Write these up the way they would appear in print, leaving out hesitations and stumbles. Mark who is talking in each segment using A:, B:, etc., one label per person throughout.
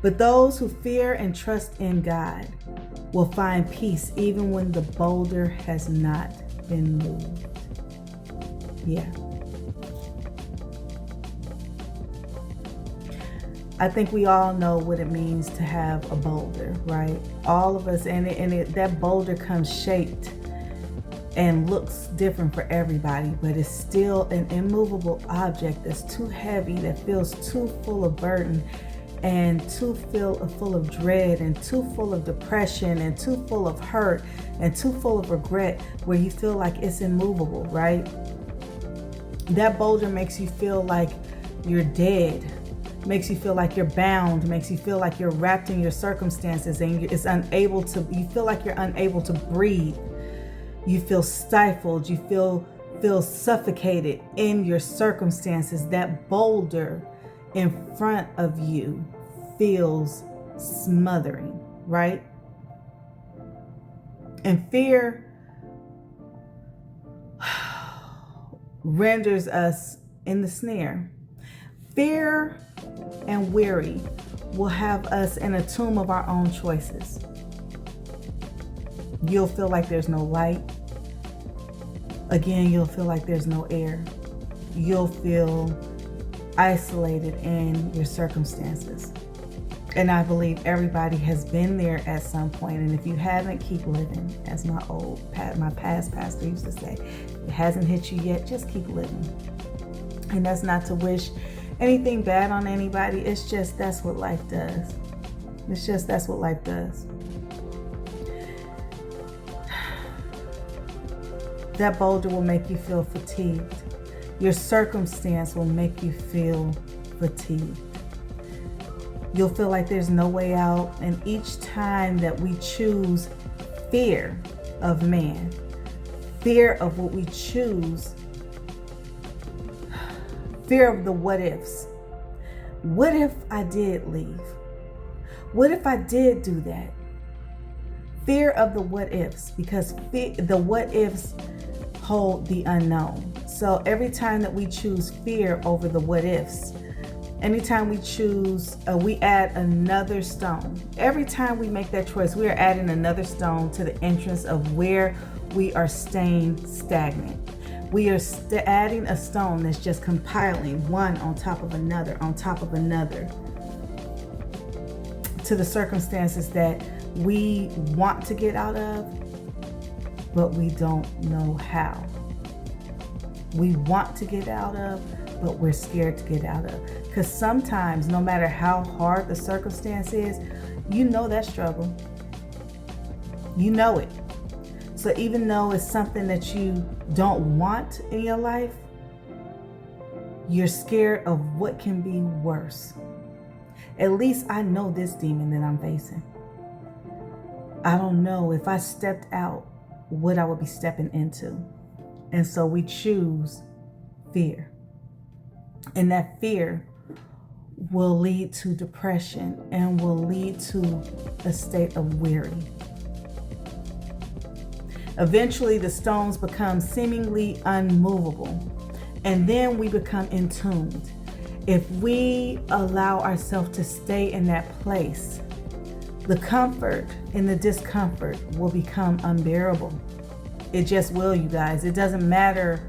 A: But those who fear and trust in God will find peace even when the boulder has not been moved. Yeah. I think we all know what it means to have a boulder, right? All of us, and that boulder comes shaped and looks different for everybody, but it's still an immovable object that's too heavy, that feels too full of burden, and too full of dread, and too full of depression, and too full of hurt, and too full of regret, where you feel like it's immovable, right? That boulder makes you feel like you're dead, makes you feel like you're bound, makes you feel like you're wrapped in your circumstances, and you feel like you're unable to breathe. You feel stifled, you feel suffocated in your circumstances. That boulder in front of you feels smothering, right? And fear renders us in the snare. Fear and weary will have us in a tomb of our own choices. You'll feel like there's no light. Again, you'll feel like there's no air. You'll feel isolated in your circumstances. And I believe everybody has been there at some point. And if you haven't, keep living. As my past pastor used to say, if it hasn't hit you yet, just keep living. And that's not to wish anything bad on anybody. It's just that's what life does. That's what life does. That boulder will make you feel fatigued. Your circumstance will make you feel fatigued. You'll feel like there's no way out. And each time that we choose fear of man, fear of what we choose, fear of the what ifs. What if I did leave? What if I did do that? Fear of the what ifs, because the what ifs hold the unknown. So every time that we choose fear over the what ifs, anytime we choose, we add another stone. Every time we make that choice, we are adding another stone to the entrance of where we are staying stagnant. We are adding a stone that's just compiling one on top of another, on top of another, to the circumstances that we want to get out of, but we don't know how. We want to get out of, but we're scared to get out of. Because sometimes, no matter how hard the circumstance is, you know that struggle. You know it. So even though it's something that you don't want in your life, you're scared of what can be worse. At least I know this demon that I'm facing. I don't know if I stepped out what I would be stepping into. And so we choose fear. And that fear will lead to depression and will lead to a state of weary. Eventually, the stones become seemingly unmovable, and then we become entombed. If we allow ourselves to stay in that place, the comfort and the discomfort will become unbearable. It just will, you guys. It doesn't matter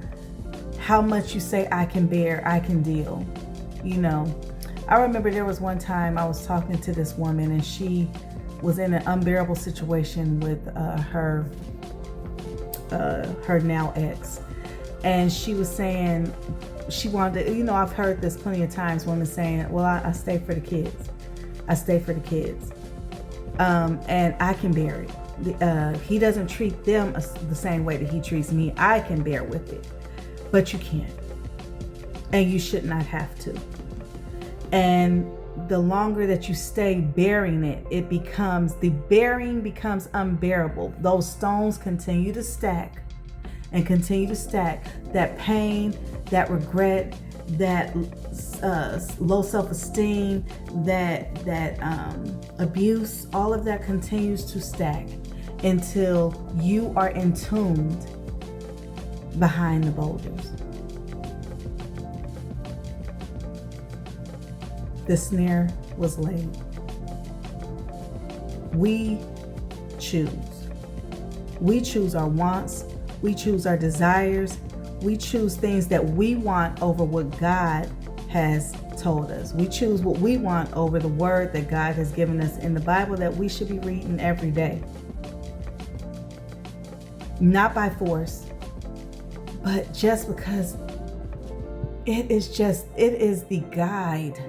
A: how much you say, I can bear, I can deal. You know, I remember there was one time I was talking to this woman, and she was in an unbearable situation with her now ex. And she was saying she wanted to, you know, I've heard this plenty of times, women saying, well, I stay for the kids. I stay for the kids. And I can bear it. He doesn't treat them the same way that he treats me. I can bear with it, but you can't. And you should not have to. And the longer that you stay bearing it, the bearing becomes unbearable. Those stones continue to stack and continue to stack. That pain, that regret, that low self-esteem, that abuse, all of that continues to stack until you are entombed behind the boulders. The snare was laid. We choose. We choose our wants. We choose our desires. We choose things that we want over what God has told us. We choose what we want over the word that God has given us in the Bible that we should be reading every day. Not by force, but just because it is the guide.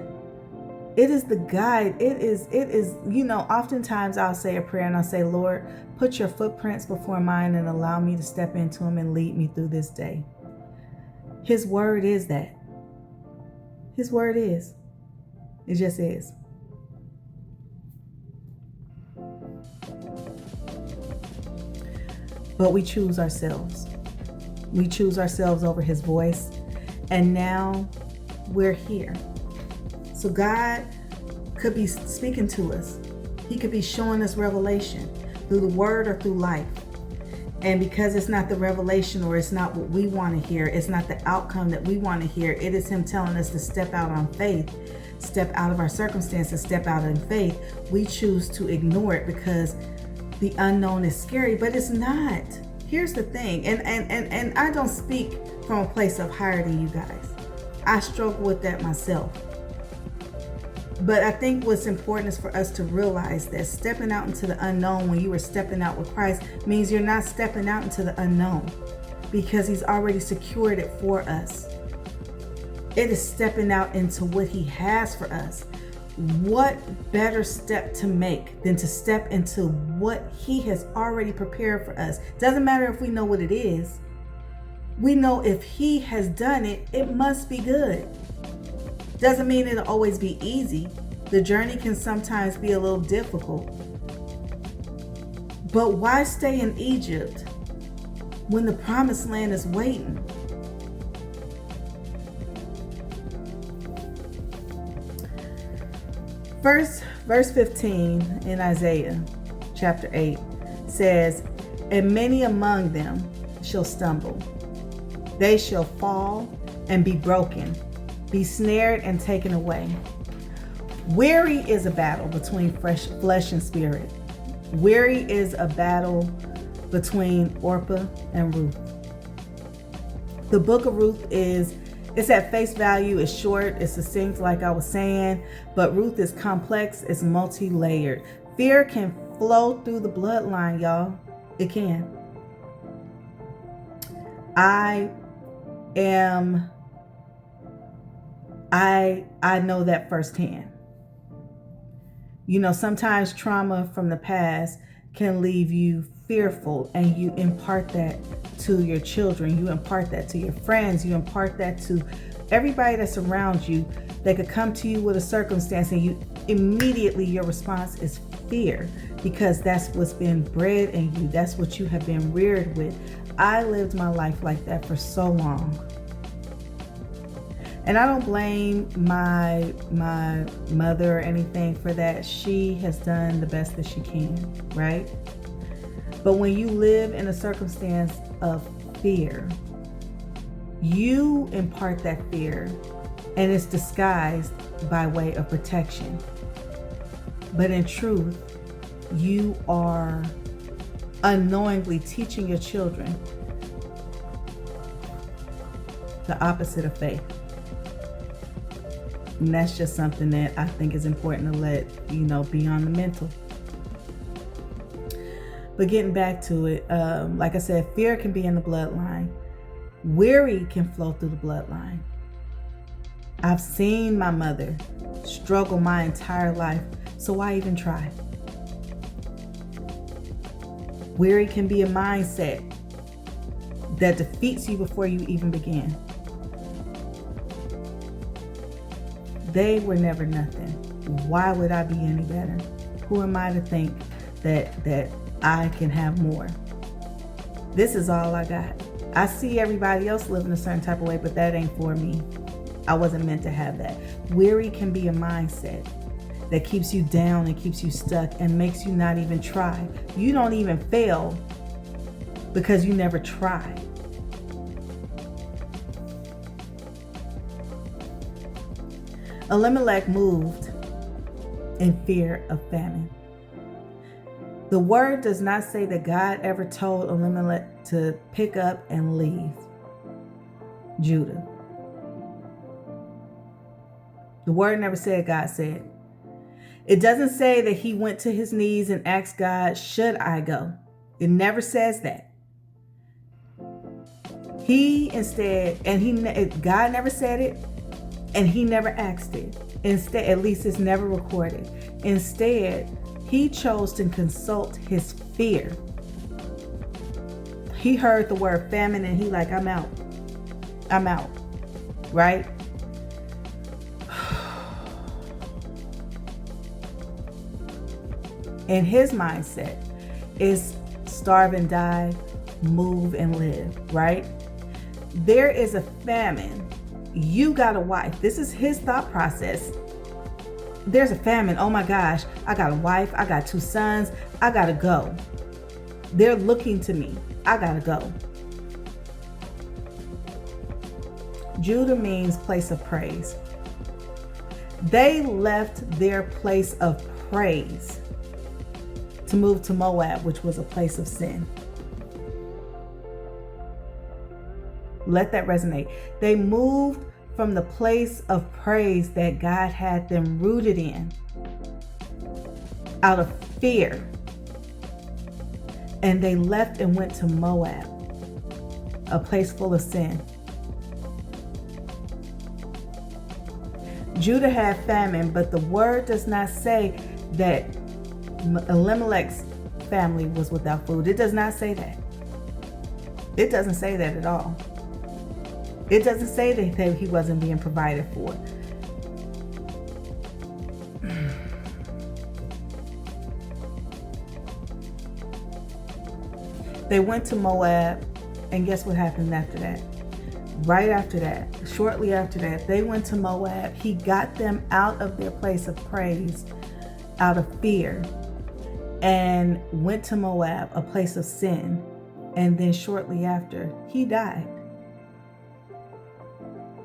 A: It is the guide. It is, oftentimes I'll say a prayer and I'll say, Lord, put your footprints before mine and allow me to step into them and lead me through this day. His word is that. His word is. It just is. But we choose ourselves. We choose ourselves over his voice. And now we're here. So God could be speaking to us. He could be showing us revelation through the word or through life. And because it's not the revelation, or it's not what we want to hear, it's not the outcome that we want to hear, it is him telling us to step out on faith, step out of our circumstances, step out in faith. We choose to ignore it because the unknown is scary, but it's not. Here's the thing, and I don't speak from a place of higher than you guys. I struggle with that myself. But I think what's important is for us to realize that stepping out into the unknown when you are stepping out with Christ means you're not stepping out into the unknown, because he's already secured it for us. It is stepping out into what he has for us. What better step to make than to step into what he has already prepared for us? Doesn't matter if we know what it is. We know if he has done it, it must be good. Doesn't mean it'll always be easy. The journey can sometimes be a little difficult. But why stay in Egypt when the promised land is waiting? Verse 15 in Isaiah chapter 8 says, "And many among them shall stumble. They shall fall and be broken, be snared and taken away." Weary is a battle between flesh and spirit. Weary is a battle between Orpah and Ruth. The book of Ruth it's at face value, it's short, it's succinct like I was saying, but Ruth is complex, it's multi-layered. Fear can flow through the bloodline, y'all. It can. I know that firsthand. Sometimes trauma from the past can leave you fearful, and you impart that to your children. You impart that to your friends. You impart that to everybody that's around you that could come to you with a circumstance, and you immediately, your response is fear, because that's what's been bred in you. That's what you have been reared with. I lived my life like that for so long. And I don't blame my mother or anything for that. She has done the best that she can, right? But when you live in a circumstance of fear, you impart that fear, and it's disguised by way of protection. But in truth, you are unknowingly teaching your children the opposite of faith. And that's just something that I think is important to let be on the mental. But getting back to it, like I said, fear can be in the bloodline. Weary can flow through the bloodline. I've seen my mother struggle my entire life, so why even try? Weary can be a mindset that defeats you before you even begin. They were never nothing. Why would I be any better? Who am I to think that I can have more? This is all I got. I see everybody else living a certain type of way, but that ain't for me. I wasn't meant to have that. Weary can be a mindset that keeps you down and keeps you stuck and makes you not even try. You don't even fail because you never try. Elimelech moved in fear of famine. The word does not say that God ever told Elimelech to pick up and leave Judah. The word never said God said. It doesn't say that he went to his knees and asked God, should I go? It never says that. God never said it, and he never asked it. Instead, at least it's never recorded. Instead, he chose to consult his fear. He heard the word famine and he like, I'm out. I'm out. Right? And his mindset is starve and die, move and live, right? There is a famine. You got a wife. This is his thought process. There's a famine. Oh my gosh, I got a wife. I got 2 sons. I got to go. They're looking to me. I got to go. Judah means place of praise. They left their place of praise to move to Moab, which was a place of sin. Let that resonate. They moved from the place of praise that God had them rooted in out of fear. And they left and went to Moab, a place full of sin. Judah had famine, but the word does not say that Elimelech's family was without food. It does not say that. It doesn't say that at all. It doesn't say that he wasn't being provided for. They went to Moab, and guess what happened after that? Right after that, shortly after that, they went to Moab. He got them out of their place of praise, out of fear, and went to Moab, a place of sin. And then shortly after, he died.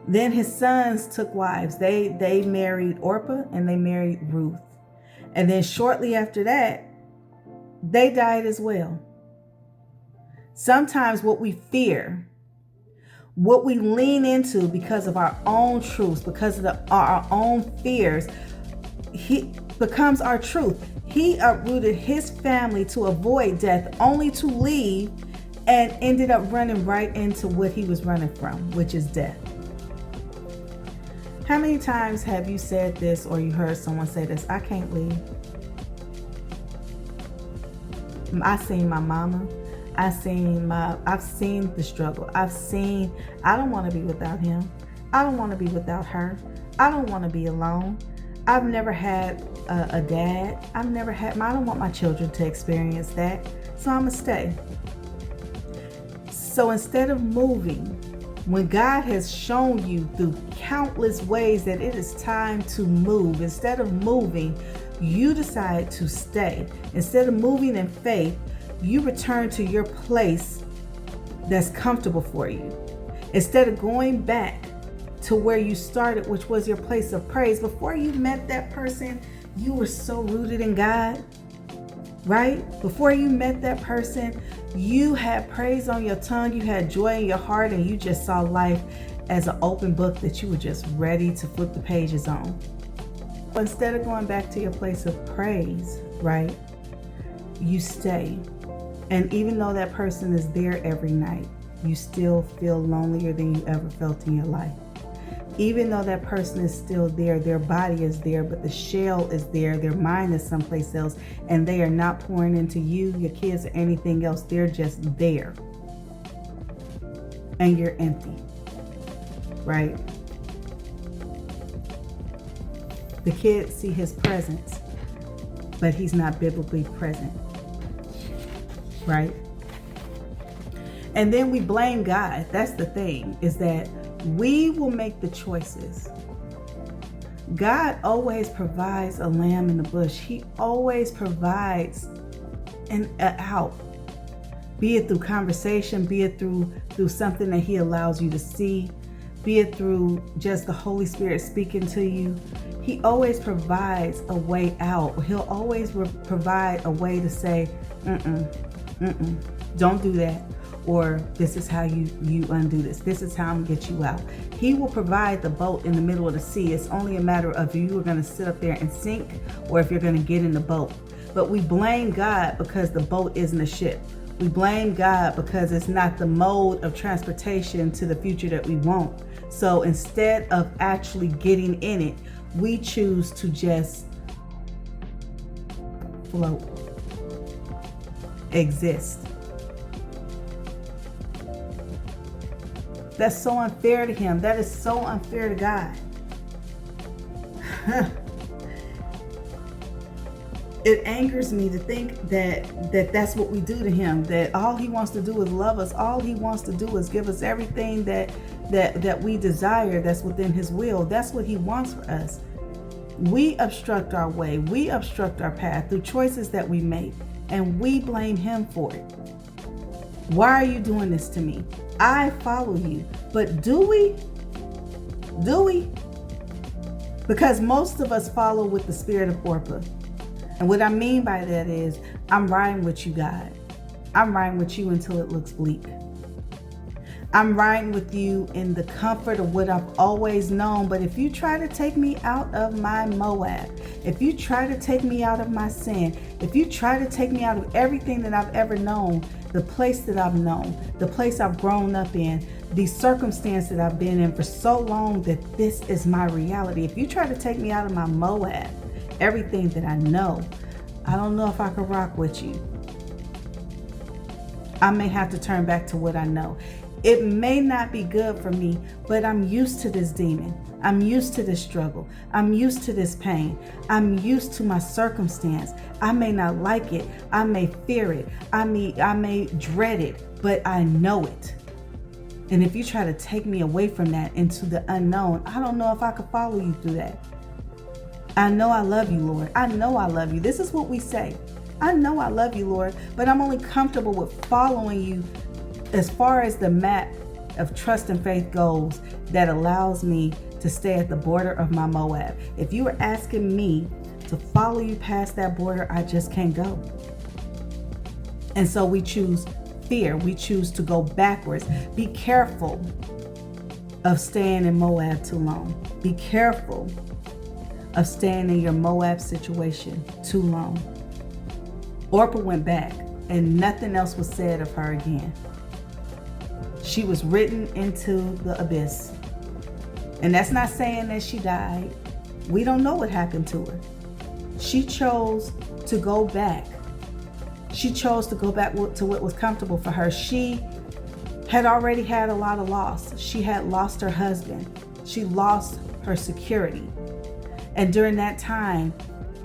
A: Then his sons took wives. They married Orpah and they married Ruth. And then shortly after that, they died as well. Sometimes what we fear, what we lean into because of our own truths, because of our own fears, he becomes our truth. He uprooted his family to avoid death, only to leave and ended up running right into what he was running from, which is death. How many times have you said this or you heard someone say this? I can't leave. I've seen my mama. I've seen the struggle. I don't want to be without him. I don't want to be without her. I don't want to be alone. I've never had a dad. I don't want my children to experience that. So I'm going to stay. So instead of moving, when God has shown you through countless ways that it is time to move, instead of moving, you decide to stay. Instead of moving in faith, you return to your place that's comfortable for you. Instead of going back to where you started, which was your place of praise. Before you met that person, you were so rooted in God, right? Before you met that person, you had praise on your tongue, you had joy in your heart, and you just saw life as an open book that you were just ready to flip the pages on. But instead of going back to your place of praise, right, you stay. And even though that person is there every night, you still feel lonelier than you ever felt in your life. Even though that person is still there, their body is there, but the shell is there, their mind is someplace else, and they are not pouring into you, your kids, or anything else. They're just there. And you're empty, right? The kids see his presence, but he's not biblically present, right? And then we blame God. That's the thing, is that we will make the choices. God always provides a lamb in the bush. He always provides an out. Be it through conversation, be it through something that he allows you to see. be it through just the Holy Spirit speaking to you, he always provides a way out. He'll always provide a way to say, don't do that. Or this is how you undo this. This is how I'm gonna get you out. He will provide the boat in the middle of the sea. It's only a matter of if you are gonna sit up there and sink or if you're gonna get in the boat. But we blame God because the boat isn't a ship. We blame God because it's not the mode of transportation to the future that we want. So instead of actually getting in it, we choose to just float, exist. That's so unfair to him. That is so unfair to God. It angers me to think that that's what we do to him, that all he wants to do is love us. All he wants to do is give us everything that we desire that's within his will. That's what he wants for us. We obstruct our way. We obstruct our path through choices that we make, and we blame him for it. Why are you doing this to me? I follow you. But do we? Do we? Because most of us follow with the spirit of Orpah. And what I mean by that is, I'm riding with you, God. I'm riding with you until it looks bleak. I'm riding with you in the comfort of what I've always known. But if you try to take me out of my Moab, if you try to take me out of my sin, if you try to take me out of everything that I've ever known, the place that I've known, the place I've grown up in, the circumstance that I've been in for so long that this is my reality. If you try to take me out of my Moab, everything that I know, I don't know if I could rock with you. I may have to turn back to what I know. It may not be good for me, but I'm used to this demon. I'm used to this struggle. I'm used to this pain. I'm used to my circumstance. I may not like it. I may fear it. I may dread it, but I know it. And if you try to take me away from that into the unknown, I don't know if I could follow you through that. I know I love you, Lord. I know I love you. This is what we say. I know I love you, Lord, but I'm only comfortable with following you as far as the map of trust and faith goes that allows me to stay at the border of my Moab. If you were asking me to follow you past that border, I just can't go. And so we choose fear. We choose to go backwards. Be careful of staying in Moab too long. Be careful of staying in your Moab situation too long. Orpah went back and nothing else was said of her again. She was written into the abyss. And that's not saying that she died. We don't know what happened to her. She chose to go back. She chose to go back to what was comfortable for her. She had already had a lot of loss. She had lost her husband. She lost her security. And during that time,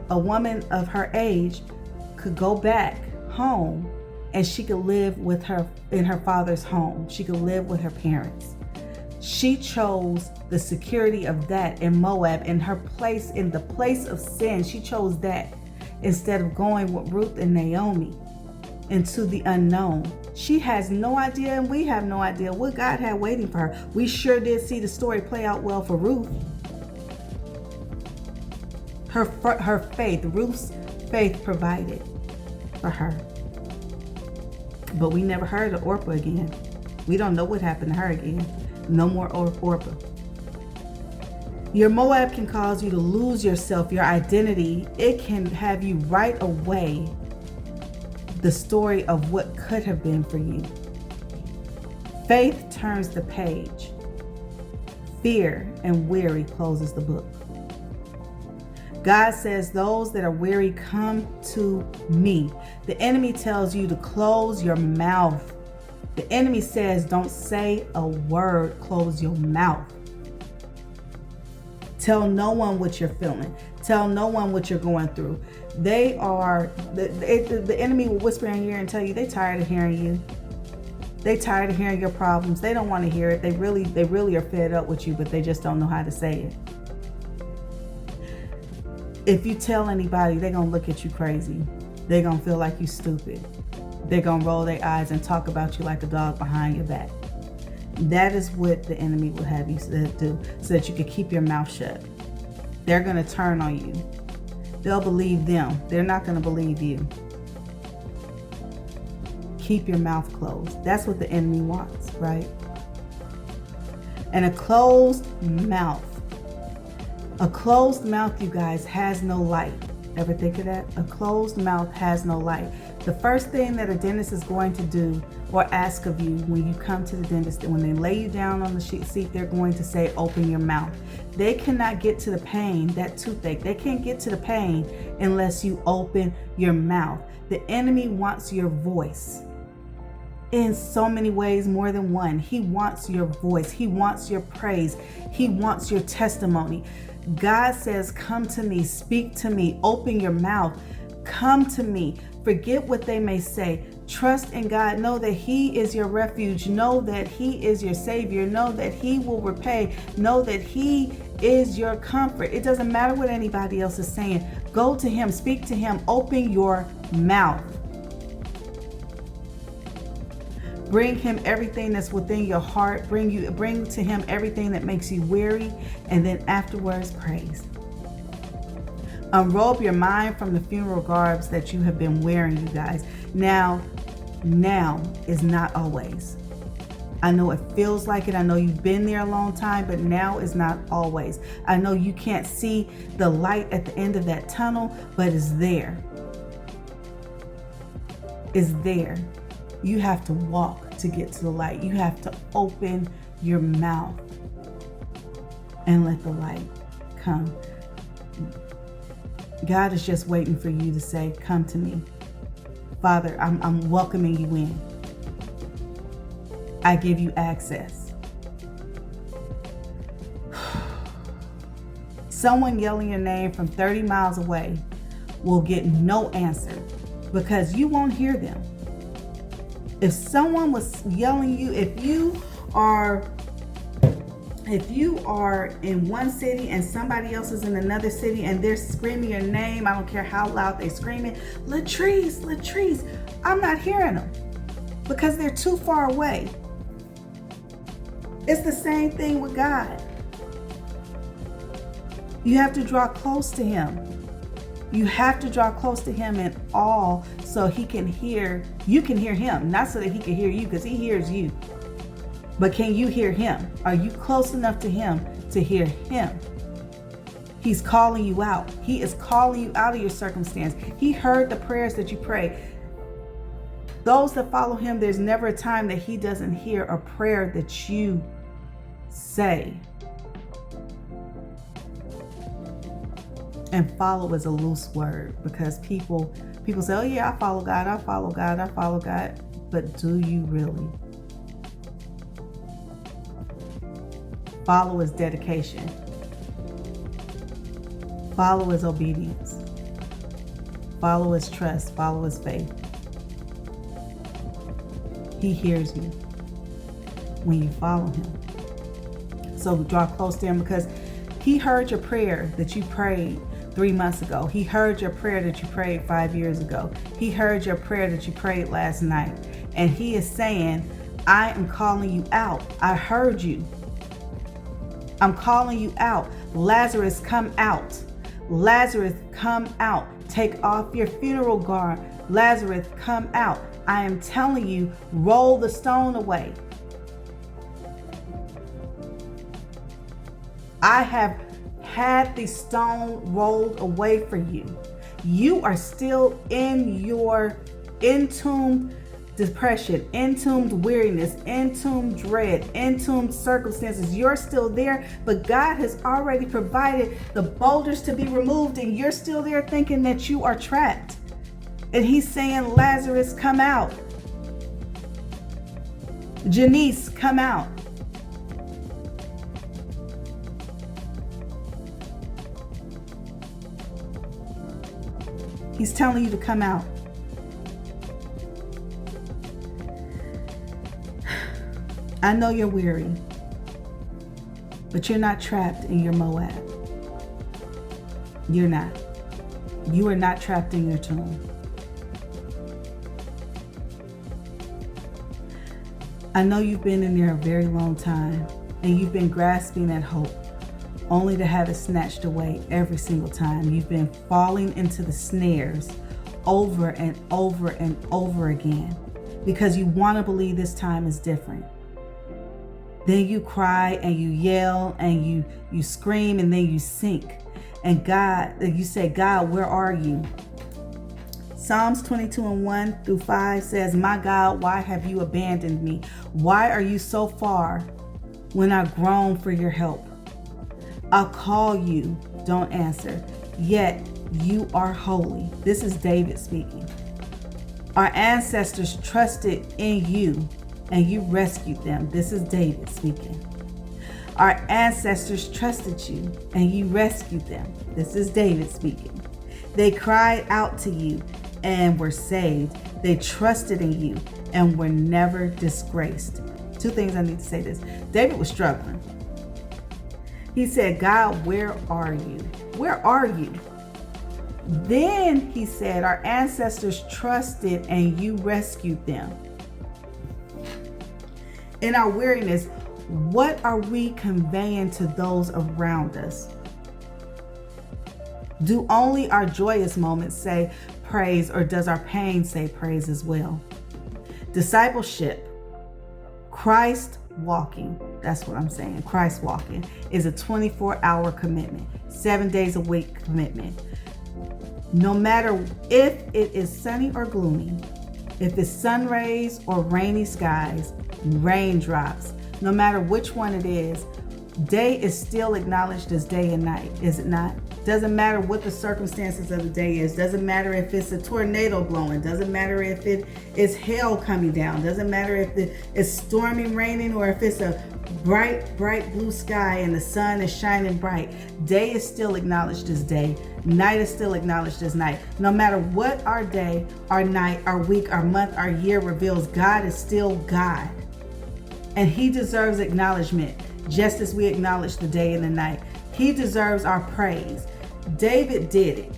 A: a woman of her age could go back home and she could live with her in her father's home. She could live with her parents. She chose the security of that in Moab, in her place, in the place of sin. She chose that instead of going with Ruth and Naomi into the unknown. She has no idea, and we have no idea what God had waiting for her. We sure did see the story play out well for Ruth. Her faith, Ruth's faith provided for her. But we never heard of Orpah again. We don't know what happened to her again. No more Orpah. Your Moab can cause you to lose yourself, your identity. It can have you write away the story of what could have been for you. Faith turns the page. Fear and weary closes the book. God says, those that are weary, come to me. The enemy tells you to close your mouth. The enemy says, don't say a word, close your mouth. Tell no one what you're feeling. Tell no one what you're going through. The enemy will whisper in your ear and tell you they're tired of hearing you. They're tired of hearing your problems. They don't want to hear it. They really are fed up with you, but they just don't know how to say it. If you tell anybody, they're going to look at you crazy. They're going to feel like you stupid. They're going to roll their eyes and talk about you like a dog behind your back. That is what the enemy will have you do, so that you can keep your mouth shut. They're going to turn on you. They'll believe them. They're not going to believe you. Keep your mouth closed. That's what the enemy wants, right? And a closed mouth, you guys, has no light. Ever think of that? A closed mouth has no light. The first thing that a dentist is going to do or ask of you when you come to the dentist, when they lay you down on the seat, they're going to say, open your mouth. They cannot get to the pain, that toothache. They can't get to the pain unless you open your mouth. The enemy wants your voice in so many ways, more than one. He wants your voice. He wants your praise. He wants your testimony. God says, come to me, speak to me, open your mouth, come to me. Forget what they may say. Trust in God. Know that He is your refuge. Know that He is your Savior. Know that He will repay. Know that He is your comfort. It doesn't matter what anybody else is saying. Go to Him, speak to Him, open your mouth. Bring Him everything that's within your heart. Bring to Him everything that makes you weary, and then afterwards, praise. Unrobe your mind from the funeral garbs that you have been wearing, you guys. Now is not always. I know it feels like it. I know you've been there a long time, but now is not always. I know you can't see the light at the end of that tunnel, but it's there. It's there. You have to walk to get to the light. You have to open your mouth and let the light come. God is just waiting for you to say, come to me. Father, I'm welcoming you in. I give you access. Someone yelling your name from 30 miles away will get no answer because you won't hear them. If someone was yelling you, if you are in one city and somebody else is in another city and they're screaming your name, I don't care how loud they scream it, Latrice, Latrice, I'm not hearing them because they're too far away. It's the same thing with God. You have to draw close to Him. You have to draw close to Him in all so He can hear, you can hear Him, not so that He can hear you, because He hears you. But can you hear Him? Are you close enough to Him to hear Him? He's calling you out. He is calling you out of your circumstance. He heard the prayers that you pray. Those that follow Him, there's never a time that He doesn't hear a prayer that you say. And follow is a loose word because people say, oh yeah, I follow God, I follow God, I follow God. But do you really? Follow is dedication. Follow is obedience. Follow is trust. Follow is faith. He hears you when you follow Him. So draw close to Him because He heard your prayer that you prayed 3 months ago. He heard your prayer that you prayed 5 years ago. He heard your prayer that you prayed last night. And He is saying, I am calling you out. I heard you. I'm calling you out. Lazarus, come out. Lazarus, come out. Take off your funeral garb. Lazarus, come out. I am telling you, roll the stone away. I have had the stone rolled away for you. You are still in your entombed depression, entombed weariness, entombed dread, entombed circumstances. You're still there, but God has already provided the boulders to be removed, and you're still there thinking that you are trapped. And He's saying, Lazarus, come out. Janice, come out. He's telling you to come out. I know you're weary, but you're not trapped in your Moab. You're not. You are not trapped in your tomb. I know you've been in there a very long time, and you've been grasping at hope, only to have it snatched away every single time. You've been falling into the snares over and over and over again because you want to believe this time is different. Then you cry and you yell and you scream, and then you sink. And God, you say, God, where are you? Psalms 22:1-5 says, my God, why have you abandoned me? Why are you so far when I groan for your help? I'll call you, don't answer, yet you are holy. This is David speaking. Our ancestors trusted in you and you rescued them. This is David speaking. Our ancestors trusted you and you rescued them. This is David speaking. They cried out to you and were saved. They trusted in you and were never disgraced. Two things I need to say this. David was struggling. He said, God, where are you? Where are you? Then he said, our ancestors trusted and you rescued them. In our weariness, what are we conveying to those around us? Do only our joyous moments say praise, or does our pain say praise as well? Discipleship, Christ walking, that's what I'm saying, Christ walking is a 24-hour commitment, 7 days a week commitment. No matter if it is sunny or gloomy, if it's sun rays or rainy skies, raindrops, no matter which one it is, day is still acknowledged as day and night, is it not? Doesn't matter what the circumstances of the day is. Doesn't matter if it's a tornado blowing. Doesn't matter if it is hail coming down. Doesn't matter if it's storming, raining, or if it's a bright, bright blue sky and the sun is shining bright. Day is still acknowledged as day. Night is still acknowledged as night. No matter what our day, our night, our week, our month, our year reveals, God is still God. And he deserves acknowledgement, just as we acknowledge the day and the night. He deserves our praise. David did it.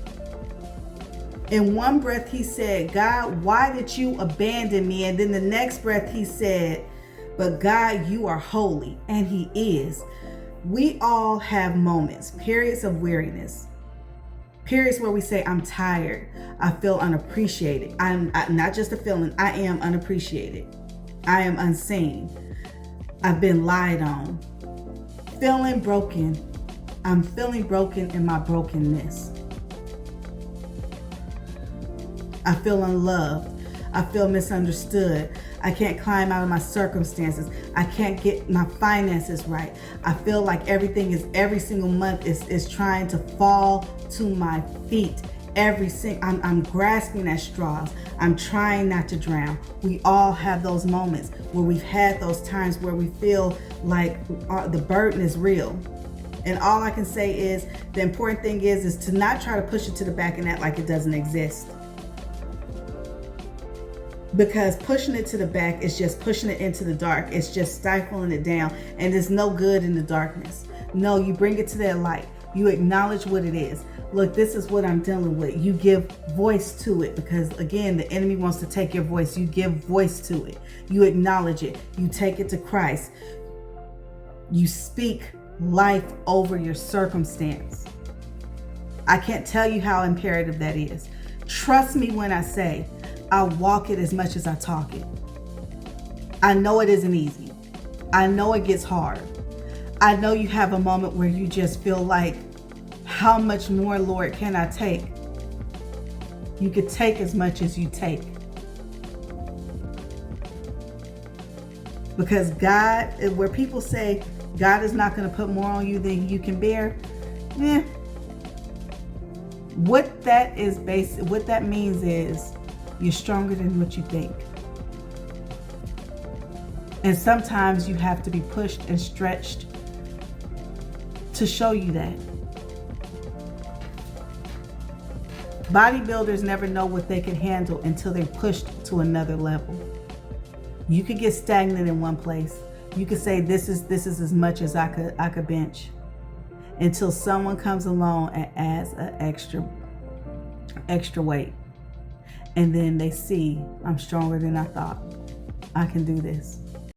A: In one breath, he said, God, why did you abandon me? And then the next breath, he said, but God, you are holy. And he is. We all have moments, periods of weariness, periods where we say, I'm tired. I feel unappreciated. I'm not just a feeling. I am unappreciated. I am unseen. I've been lied on. Feeling broken. I'm feeling broken in my brokenness. I feel unloved. I feel misunderstood. I can't climb out of my circumstances. I can't get my finances right. I feel like every single month is trying to fall to my feet. I'm grasping at straws. I'm trying not to drown. We all have those moments where we've had those times where we feel like the burden is real. And all I can say is the important thing is to not try to push it to the back and act like it doesn't exist. Because pushing it to the back is just pushing it into the dark. It's just stifling it down. And there's no good in the darkness. No, you bring it to that light. You acknowledge what it is. Look, this is what I'm dealing with. You give voice to it because, again, the enemy wants to take your voice. You give voice to it. You acknowledge it. You take it to Christ. You speak life over your circumstance. I can't tell you how imperative that is. Trust me when I say I walk it as much as I talk it. I know it isn't easy. I know it gets hard. I know you have a moment where you just feel like, how much more, Lord, can I take? You could take as much as you take. Because God, where people say God is not going to put more on you than you can bear, what that means is you're stronger than what you think. And sometimes you have to be pushed and stretched to show you that. Bodybuilders never know what they can handle until they're pushed to another level. You could get stagnant in one place. You could say this is as much as I could bench, until someone comes along and adds an extra weight. And then they see, I'm stronger than I thought. I can do this.